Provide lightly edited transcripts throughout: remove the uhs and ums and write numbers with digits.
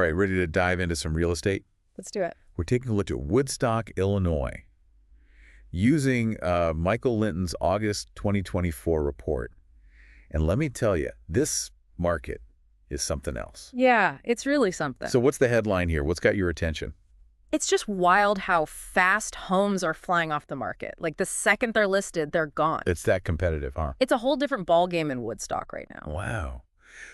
right, ready to dive into some real estate? Let's do it. We're taking a look at Woodstock, Illinois, using Michael Linton's August 2024 report. And let me tell you, this market is something else. Yeah, it's really something. So what's the headline here? What's got your attention? It's just wild how fast homes are flying off the market. Like the second they're listed, they're gone. It's that competitive, huh? It's a whole different ballgame in Woodstock right now. Wow.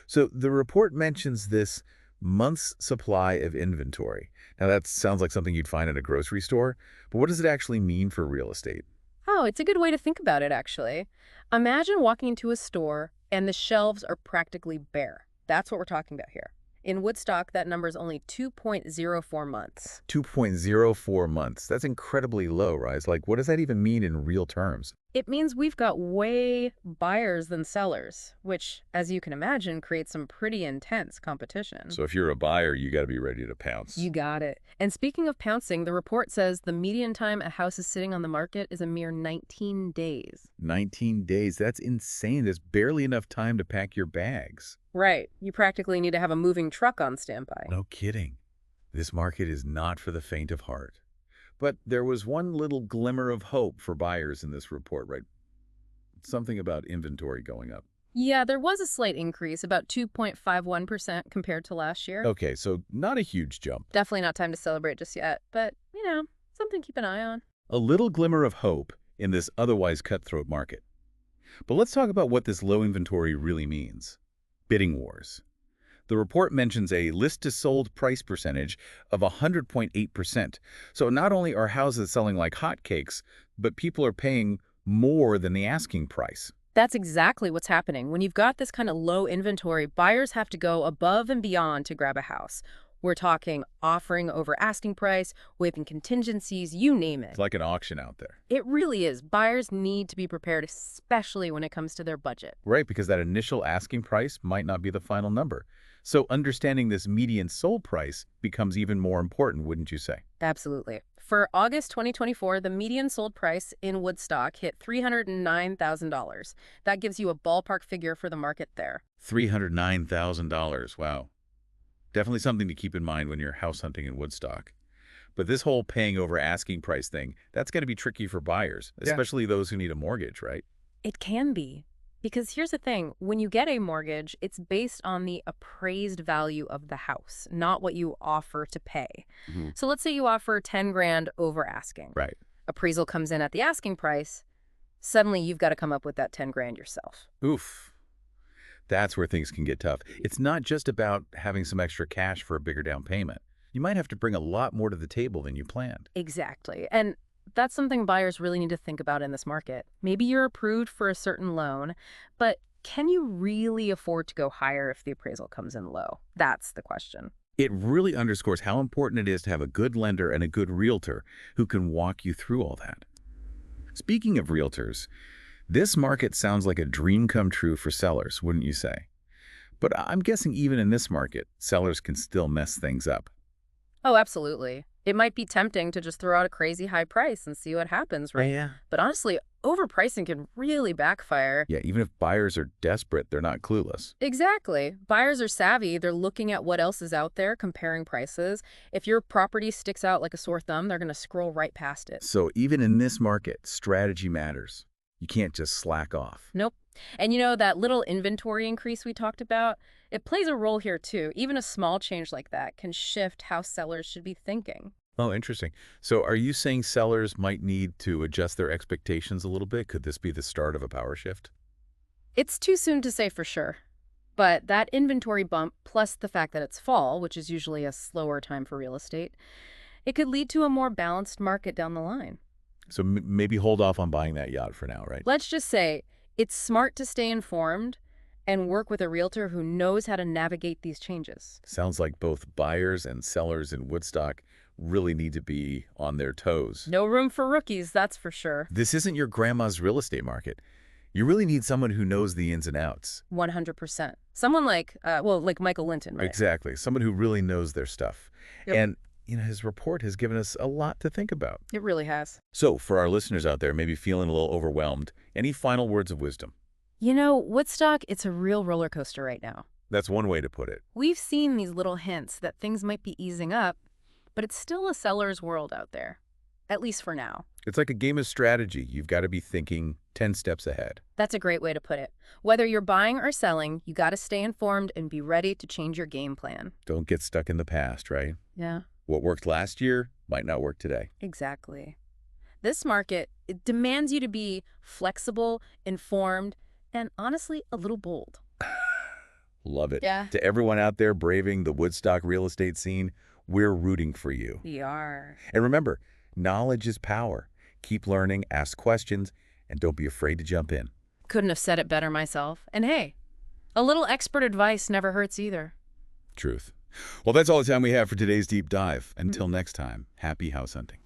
So the report mentions this month's supply of inventory. Now that sounds like something you'd find at a grocery store, but what does it actually mean for real estate? Oh, it's a good way to think about it, actually. Imagine walking into a store and the shelves are practically bare. That's what we're talking about here. In Woodstock, that number is only 2.04 months. 2.04 months. That's incredibly low, right? Like, what does that even mean in real terms? It means we've got way buyers than sellers, which, as you can imagine, creates some pretty intense competition. So if you're a buyer, you got to be ready to pounce. You got it. And speaking of pouncing, the report says the median time a house is sitting on the market is a mere 19 days. 19 days. That's insane. There's barely enough time to pack your bags. Right. You practically need to have a moving truck on standby. No kidding. This market is not for the faint of heart. But there was one little glimmer of hope for buyers in this report, right? Something about inventory going up. Yeah, there was a slight increase, about 2.51% compared to last year. Okay, so not a huge jump. Definitely not time to celebrate just yet, but, something to keep an eye on. A little glimmer of hope in this otherwise cutthroat market. But let's talk about what this low inventory really means. Bidding wars. The report mentions a list-to-sold price percentage of 100.8%. So not only are houses selling like hotcakes, but people are paying more than the asking price. That's exactly what's happening. When you've got this kind of low inventory, buyers have to go above and beyond to grab a house. We're talking offering over asking price, waiving contingencies, you name it. It's like an auction out there. It really is. Buyers need to be prepared, especially when it comes to their budget. Right, because that initial asking price might not be the final number. So understanding this median sold price becomes even more important, wouldn't you say? Absolutely. For August 2024, the median sold price in Woodstock hit $309,000. That gives you a ballpark figure for the market there. $309,000. Wow. Definitely something to keep in mind when you're house hunting in Woodstock. But this whole paying over asking price thing, that's going to be tricky for buyers, especially those who need a mortgage, right? It can be. Because here's the thing, when you get a mortgage, it's based on the appraised value of the house, not what you offer to pay. So let's say you offer 10 grand over asking. Right. Appraisal comes in at the asking price. Suddenly you've got to come up with that 10 grand yourself. Oof. That's where things can get tough. It's not just about having some extra cash for a bigger down payment. You might have to bring a lot more to the table than you planned. Exactly. And that's something buyers really need to think about in this market. Maybe you're approved for a certain loan, but can you really afford to go higher if the appraisal comes in low? That's the question. It really underscores how important it is to have a good lender and a good realtor who can walk you through all that. Speaking of realtors, this market sounds like a dream come true for sellers, wouldn't you say? But I'm guessing even in this market, sellers can still mess things up. Oh, absolutely. It might be tempting to just throw out a crazy high price and see what happens, right? Yeah. But honestly, overpricing can really backfire. Yeah, even if buyers are desperate, they're not clueless. Exactly. Buyers are savvy. They're looking at what else is out there, comparing prices. If your property sticks out like a sore thumb, they're going to scroll right past it. So even in this market, strategy matters. You can't just slack off. Nope. And that little inventory increase we talked about, it plays a role here too. Even a small change like that can shift how sellers should be thinking. Oh, interesting. So are you saying sellers might need to adjust their expectations a little bit? Could this be the start of a power shift? It's too soon to say for sure. But that inventory bump, plus the fact that it's fall, which is usually a slower time for real estate, it could lead to a more balanced market down the line. So maybe hold off on buying that yacht for now, right? Let's just say it's smart to stay informed and work with a realtor who knows how to navigate these changes. Sounds like both buyers and sellers in Woodstock really need to be on their toes. No room for rookies, that's for sure. This isn't your grandma's real estate market. You really need someone who knows the ins and outs. 100%. Someone like Michael Linton, right? Exactly. Someone who really knows their stuff. Yep. And his report has given us a lot to think about. It really has. So for our listeners out there, maybe feeling a little overwhelmed, any final words of wisdom? Woodstock, it's a real roller coaster right now. That's one way to put it. We've seen these little hints that things might be easing up, but it's still a seller's world out there, at least for now. It's like a game of strategy. You've got to be thinking 10 steps ahead. That's a great way to put it. Whether you're buying or selling, you got to stay informed and be ready to change your game plan. Don't get stuck in the past, right? Yeah, What worked last year might not work today. exactly. This market, it demands you to be flexible, informed, and honestly, a little bold. Love it. Yeah. To everyone out there braving the Woodstock real estate scene, we're rooting for you. We are. And remember, knowledge is power. Keep learning, ask questions, and don't be afraid to jump in. Couldn't have said it better myself. And hey, a little expert advice never hurts either. Truth. Well, that's all the time we have for today's deep dive. Until next time, happy house hunting.